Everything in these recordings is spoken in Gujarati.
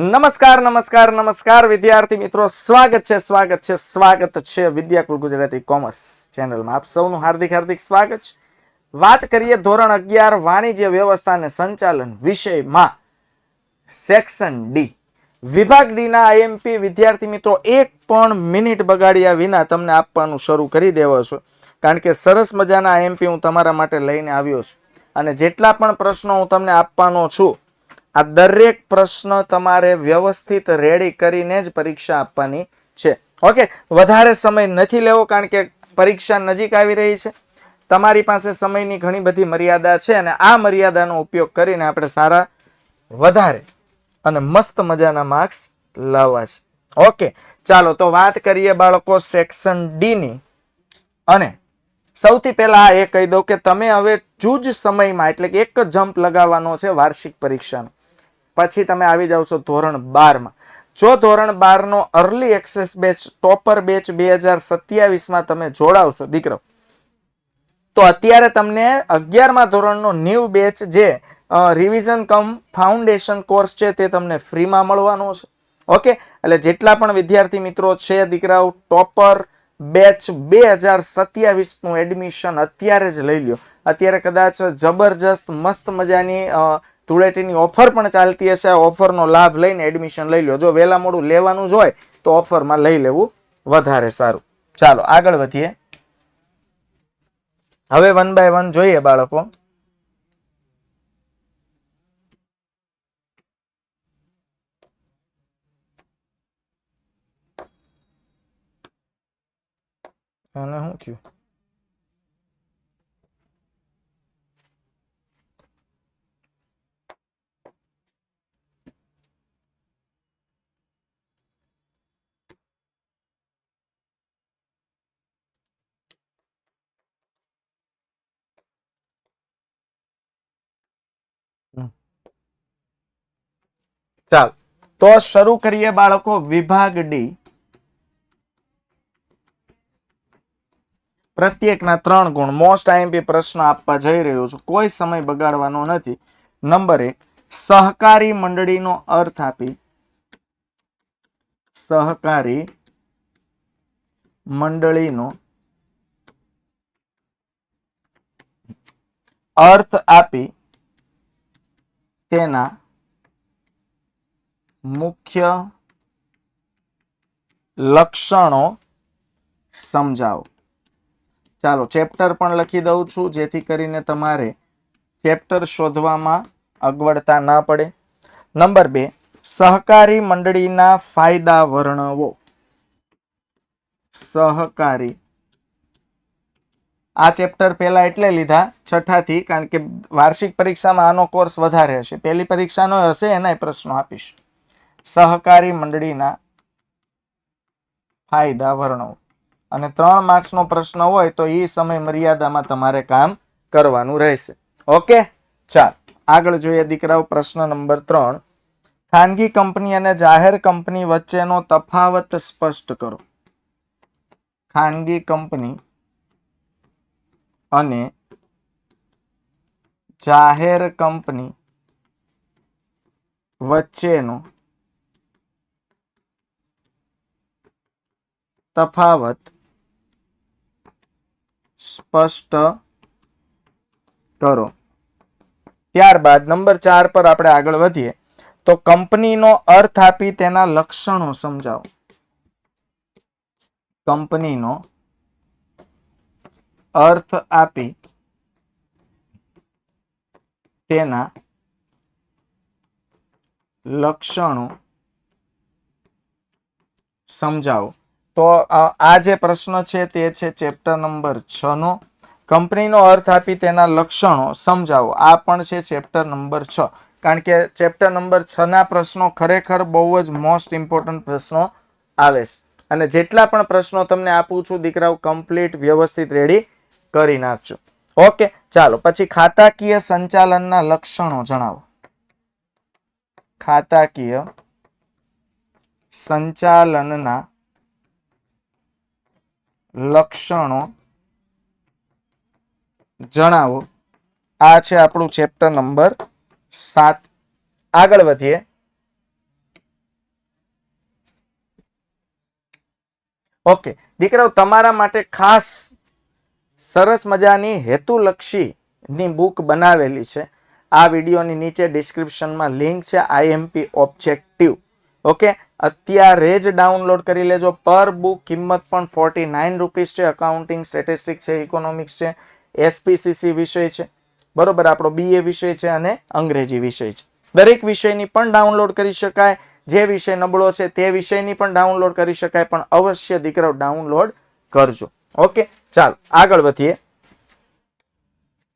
નમસ્કાર નમસ્કાર નમસ્કાર વિદ્યાર્થી મિત્રો, સ્વાગત છે વિદ્યાકુલ ગુજરાતી કોમર્સ ચેનલમાં. આપ સૌનું હાર્દિક હાર્દિક સ્વાગત છે. વાત કરીએ ધોરણ 11 વાણિજ્ય વ્યવસ્થા અને સંચાલન વિષયમાં સેક્શન ડી વિભાગ ડી ના આઈએમપી. વિદ્યાર્થી મિત્રો, એક પણ મિનિટ બગાડ્યા વિના તમને આપવાનું શરૂ કરી દેવો છો, કારણ કે સરસ મજાના આઈએમપી હું તમારા માટે લઈને આવ્યો છું. અને જેટલા પણ પ્રશ્નો હું તમને આપવાનો છું, આ દરેક પ્રશ્ન તમારે વ્યવસ્થિત રેડી કરીને જ પરીક્ષા આપવાની છે. ઓકે, વધારે સમય નથી લેવો, કારણ કે પરીક્ષા નજીક આવી રહી છે. તમારી પાસે સમયની ઘણી બધી મર્યાદા છે અને આ મર્યાદાનો ઉપયોગ કરીને આપણે સારા, વધારે અને મસ્ત મજાના માર્ક્સ લાવવા છે. ઓકે, ચાલો તો વાત કરીએ બાળકો સેક્શન ડી ની. અને સૌથી પહેલા એ કહી દઉં કે તમે હવે જૂજ સમયમાં, એટલે કે એક જમ્પ લગાવવાનો છે વાર્ષિક પરીક્ષાનો. પછી તમે આવી જાવ છો ધોરણ 12 માં. જો ધોરણ 12 નો early access batch, topper batch 2027 માં તમે જોડાવશો દીકરો, તો અત્યારે તમને 11મા ધોરણનો ન્યૂ બેચ જે રિવિઝન કમ ફાઉન્ડેશન કોર્સ છે તે તમને ફ્રીમાં મળવાનો છે. ઓકે, એટલે જેટલા પણ વિદ્યાર્થી મિત્રો છે દીકરાઓ, ટોપર બેચ 2027 નું એડમિશન અત્યારે જ લઈ લ્યો. અત્યારે કદાચ જબરજસ્ત મસ્ત મજાની ધૂળેટીની ઓફર પણ ચાલતી હશે. ઓફરનો લાભ લઈને એડમિશન લઈ લો. જો વહેલા મોડું લેવાનું જ હોય તો ઓફરમાં લઈ લેવું વધારે સારું. ચાલો આગળ વધીએ. હવે 1 by 1 જોઈએ બાળકો. અને શું થયું? ચાલો તો શરૂ કરીએ બાળકો. વિભાગ ડી, પ્રત્યેકના 3 ગુણ. મોસ્ટ આઈએમપી પ્રશ્ન આપવા જઈ રહ્યો છું, કોઈ સમય બગાડવાનો નથી. નંબર 1, સહકારી મંડળીનો અર્થ આપી. સહકારી મંડળીનો અર્થ આપી તેના મુખ્ય લક્ષણો સમજાવો. ચાલો ચેપ્ટર પણ લખી દઉં છું, જેથી કરીને તમારે ચેપ્ટર શોધવામાં અગવડતા ના પડે. નંબર 2, સહકારી મંડળીના ફાયદા વર્ણવો. સહકારી, આ ચેપ્ટર પહેલા એટલે લીધા 6થા થી, કારણ કે વાર્ષિક પરીક્ષામાં આનો કોર્સ વધારે હશે. પહેલી પરીક્ષાનો હશે, એના પ્રશ્નો આપીશ. સહકારી મંડળીના ફાયદા વર્ણવો. અને 3 માર્ક્સનો પ્રશ્ન હોય તો એ સમય મર્યાદામાં તમારે કામ કરવાનું રહેશે. ઓકે, ચાલ આગળ જોઈએ દીકરાઓ. પ્રશ્ન નંબર 3, ખાનગી કંપની અને જાહેર કંપની વચ્ચેનો તફાવત સ્પષ્ટ કરો. ખાનગી કંપની અને જાહેર કંપની વચ્ચેનો તફાવત સ્પષ્ટ કરો. ત્યારબાદ નંબર 4 પર આપણે આગળ વધીએ તો કંપનીનો અર્થ આપી તેના લક્ષણો સમજાવો. કંપનીનો અર્થ આપી તેના લક્ષણો સમજાવો. તો આ જે પ્રશ્ન છે તે છે ચેપ્ટર નંબર 6 નો. કંપનીનો અર્થ આપી તેના લક્ષણો સમજાવો. આ પણ છે ચેપ્ટર નંબર 6, કારણ કે ચેપ્ટર નંબર 6 ના પ્રશ્નો ખરેખર બહુ જ મોસ્ટ ઇમ્પોર્ટન્ટ પ્રશ્નો આવે છે. અને જેટલા પણ પ્રશ્નો તમને આપું છું દીકરાઓ, કમ્પ્લીટ વ્યવસ્થિત રેડી કરી નાખજો. ઓકે, ચાલો પછી ખાતાકીય સંચાલનના લક્ષણો જણાવો. ખાતાકીય સંચાલનના લક્ષણો જણાવો. આ છે આપણું ચેપ્ટર નંબર 7. આગળ વધીએ. ઓકે દીકરાઓ, તમારા માટે ખાસ સરસ મજાની હેતુલક્ષી ની બુક બનાવેલી છે. આ વિડીયોની નીચે ડિસ્ક્રિપ્શનમાં લિંક છે, આઈએમપી ઓબ્જેક્ટિવ. ઓકે, અત્યારે જ ડાઉનલોડ કરી લેજો. પર બુક કિંમત પણ 49 રૂપીસ છે. અકાઉન્ટિંગ, સ્ટેટિસ્ટિક્સ છે, ઇકોનોમિક્સ છે, એસપીસીસી વિષય છે, બરોબર, આપણો બીએ વિષય છે અને અંગ્રેજી વિષય છે. દરેક વિષયની પણ ડાઉનલોડ કરી શકાય. જે વિષય નબળો છે તે વિષયની પણ ડાઉનલોડ કરી શકાય, પણ અવશ્ય દીકરાઓ ડાઉનલોડ કરજો. ઓકે, ચાલો આગળ વધીએ.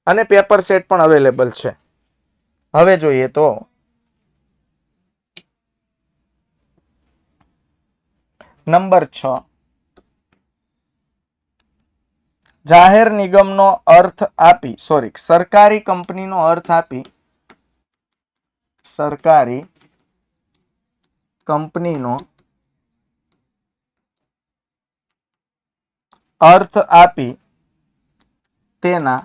અને પેપર સેટ પણ અવેલેબલ છે. હવે જોઈએ તો નંબર 6, જાહેર નિગમનો અર્થ આપી, સરકારી કંપનીનો અર્થ આપી, સરકારી કંપનીનો અર્થ આપી તેના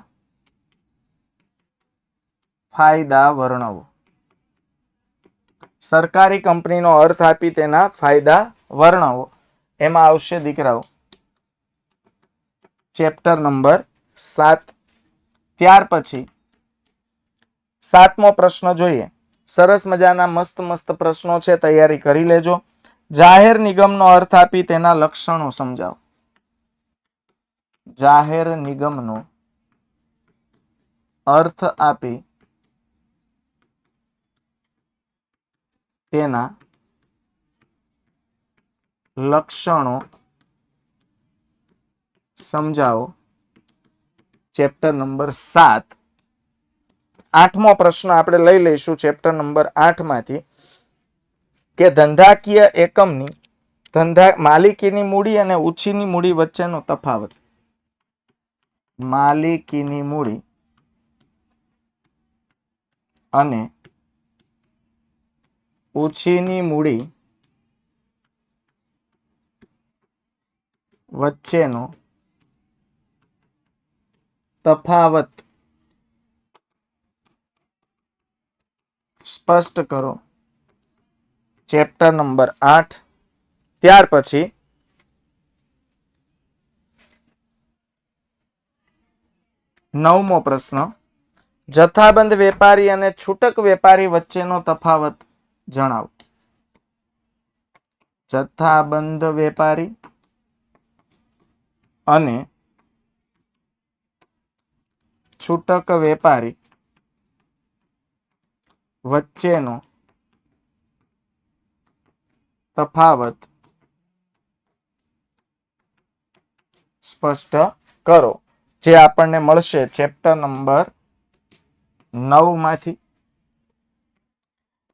ફાયદા વર્ણવો. સરકારી કંપનીનો અર્થ આપી તેના ફાયદા વર્ણવો. એમાં આવશે દીકરાઓ ચેપ્ટર નંબર 7. ત્યાર પછી 7મો પ્રશ્ન જોઈએ. સરસ મજાના મસ્ત મસ્ત પ્રશ્નો છે, તૈયારી કરી લેજો. જાહેર નિગમનો અર્થ આપી તેના લક્ષણો સમજાવો. જાહેર નિગમનો અર્થ આપી તેના લક્ષણો સમજાવો. Chapter number 7. 8મો પ્રશ્ન આપણે લઈ લઈશું ચેપ્ટર નંબર 8 માંથી, કે ધંધાકીય એકમની માલિકીની મૂડી અને ઉછીની મૂડી વચ્ચેનો તફાવત. માલિકીની મૂડી અને ઉછીની મૂડી વચ્ચેનો તફાવત સ્પષ્ટ કરો. Chapter number 8. ત્યાર પછી 9મો પ્રશ્ન, જથ્થાબંધ વેપારી અને છૂટક વેપારી વચ્ચેનો તફાવત જણાવો. જથ્થાબંધ વેપારી અને છૂટક વેપારી વચ્ચેનો તફાવત સ્પષ્ટ કરો. જે આપણને મળશે ચેપ્ટર નંબર 9 માંથી.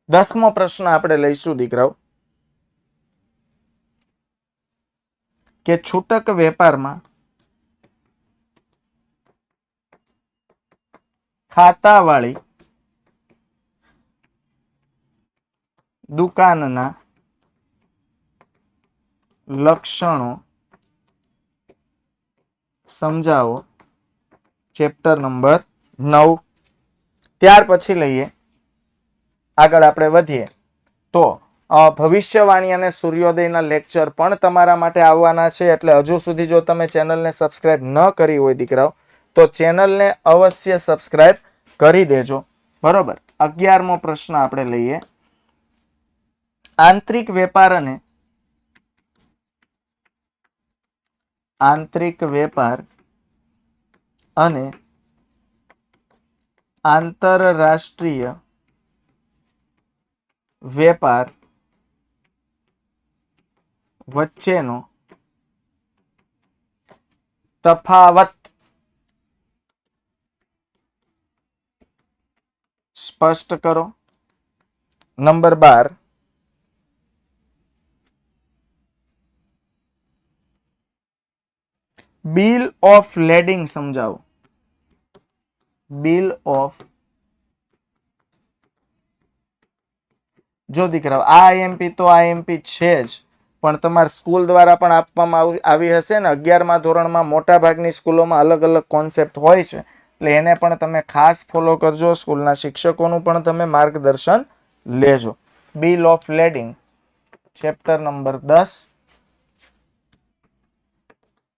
10મો પ્રશ્ન આપણે લઈશું દીકરાઓ, કે છૂટક વેપારમાં ખાતાવાળી દુકાનના લક્ષણો સમજાવો. Chapter number 9. ત્યાર પછી લઈએ આગળ આપણે વધીએ તો ભવિષ્યવાણી અને સૂર્યોદયના લેક્ચર પણ તમારા માટે આવવાના છે. એટલે હજુ સુધી જો તમે ચેનલને સબસ્ક્રાઇબ ન કરી હોય દીકરાઓ, તો ચેનલને અવશ્ય સબસ્ક્રાઇબ કરી દેજો. બરોબર. 11મો પ્રશ્ન આપણે લઈએ, આંતરિક વેપાર અને આંતરરાષ્ટ્રીય વેપાર વચ્ચેનો તફાવત સ્પષ્ટ કરો. નંબર 12, બિલ ઓફ લેડિંગ સમજાવો. બિલ ઓફ, જો દીકરાઓ આ આઈએમપી તો આઈએમપી છે જ, પણ તમારી સ્કૂલ દ્વારા પણ આપવામાં આવી હશે ને. 11મા ધોરણમાં મોટા ભાગની સ્કૂલોમાં અલગ અલગ કોન્સેપ્ટ હોય છે, એટલે એને પણ તમે ખાસ ફોલો કરજો. સ્કૂલના શિક્ષકોનું પણ તમે માર્ગદર્શન લેજો. Bill of lading chapter number 10.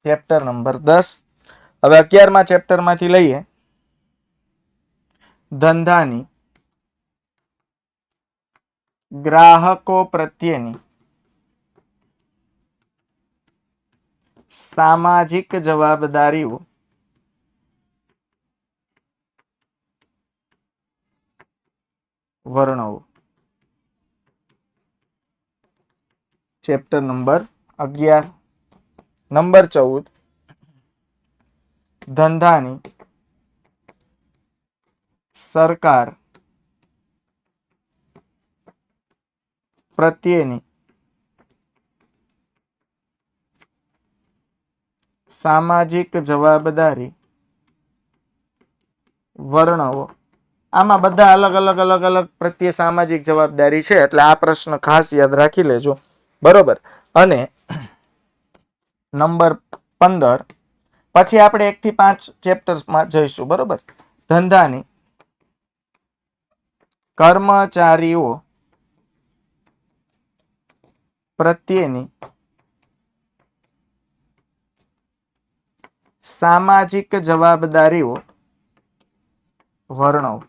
Chapter number 10. હવે 11મા ચેપ્ટરમાંથી લઈએ ધંધાની ગ્રાહકો પ્રત્યેની સામાજિક જવાબદારીઓ વર્ણવો. Chapter number 11. નંબર 14 ધંધાની સરકાર પ્રત્યેની સામાજિક જવાબદારી વર્ણવો. આમાં બધા અલગ પ્રત્યે સામાજિક જવાબદારી છે એટલે આ પ્રશ્ન ખાસ યાદ રાખી લેજો. બરોબર. અને નંબર 15 પછી આપણે 1 થી 5 ચેપ્ટર્સમાં જઈશું. બરોબર. ધંધાની કર્મચારીઓ પ્રત્યેની સામાજિક જવાબદારીઓ વર્ણવો.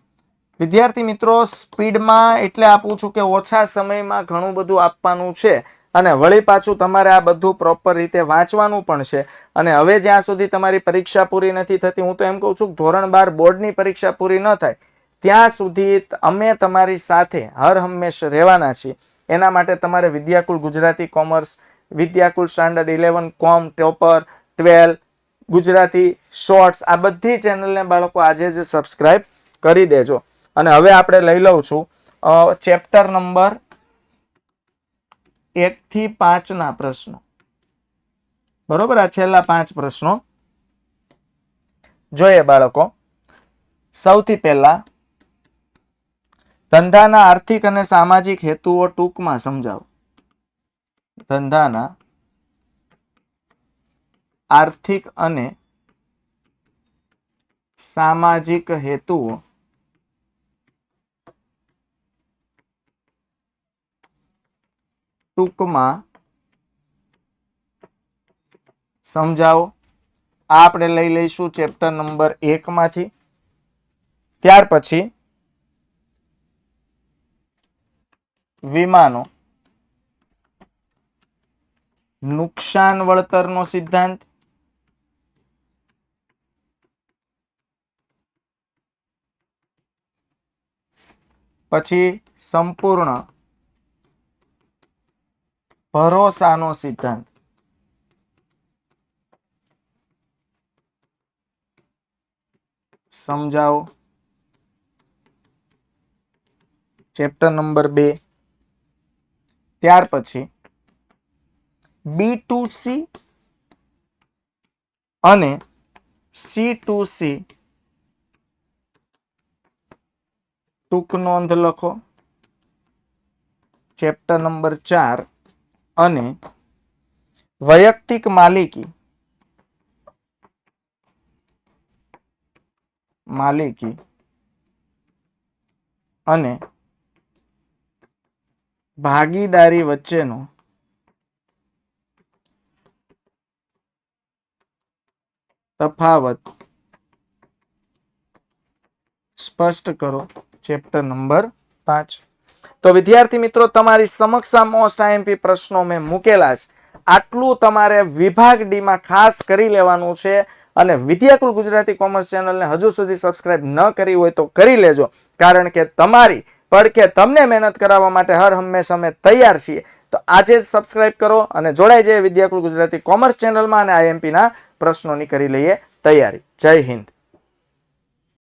વિદ્યાર્થી મિત્રો, સ્પીડમાં એટલે આપું છું કે ઓછા સમયમાં ઘણું બધું આપવાનું છે અને વળી પાછું તમારે આ બધું પ્રોપર રીતે વાંચવાનું પણ છે. અને હવે જ્યાં સુધી તમારી પરીક્ષા પૂરી નથી થતી, હું તો એમ કહું છું કે ધોરણ 12 બોર્ડની પરીક્ષા પૂરી ન થાય ત્યાં સુધી અમે તમારી સાથે હર હંમેશ રહેવાના છીએ. એના માટે તમારે વિદ્યાકુલ ગુજરાતી કોમર્સ, વિદ્યાકુલ સ્ટાન્ડર્ડ 11 કોમ, ટોપર, 12 ગુજરાતી શોર્ટ્સ, આ બધી ચેનલને બાળકો આજે જ સબસ્ક્રાઇબ કરી દેજો. અને હવે આપણે લઈ લઉં છું ચેપ્ટર નંબર 1 થી 5 ના પ્રશ્નો. બરોબર. આ છેલ્લા 5 પ્રશ્નો જોઈએ બાળકો. સૌથી પહેલા ધંધાના આર્થિક અને સામાજિક હેતુઓ ટૂંકમાં સમજાવો. ધંધાના આર્થિક અને સામાજિક હેતુઓ ટૂંકમાં સમજાવો. આ આપણે લઈ લઈશું ચેપ્ટર નંબર 1 માંથી. ત્યાર પછી વિમાનો નુકસાન વળતરનો સિદ્ધાંત, પછી સંપૂર્ણ ભરોસાનો સિદ્ધાંત, સમજાવો. Chapter number 2. ત્યાર પછી B2C અને C2C ટૂંક નોંધ લખો. ચેપ્ટર નંબર 4 અને વૈયક્તિક માલિકી અને ભાગીદારી વચ્ચેનો તફાવત સ્પષ્ટ કરો. Chapter number 5. તો વિદ્યાર્થી મિત્રો, તમારી સમક્ષ આ મોસ્ટ આઈએમપી પ્રશ્નો મેં મૂકેલા છે. આટલું તમારે વિભાગ ડી માં ખાસ કરી લેવાનું છે. અને વિદ્યાકુલ ગુજરાતી કોમર્સ ચેનલને હજુ સુધી સબસ્ક્રાઇબ ન કરી હોય તો કરી લેજો, કારણ કે તમારી પડકે તમને મહેનત કરાવવા માટે હર હંમેશ અમે તૈયાર છીએ. તો આજે જ સબસ્ક્રાઇબ કરો અને જોડાઈ જઈએ વિદ્યાકુલ ગુજરાતી કોમર્સ ચેનલમાં અને આઈએમપી ના પ્રશ્નોની કરી લઈએ તૈયારી. જય હિન્દ.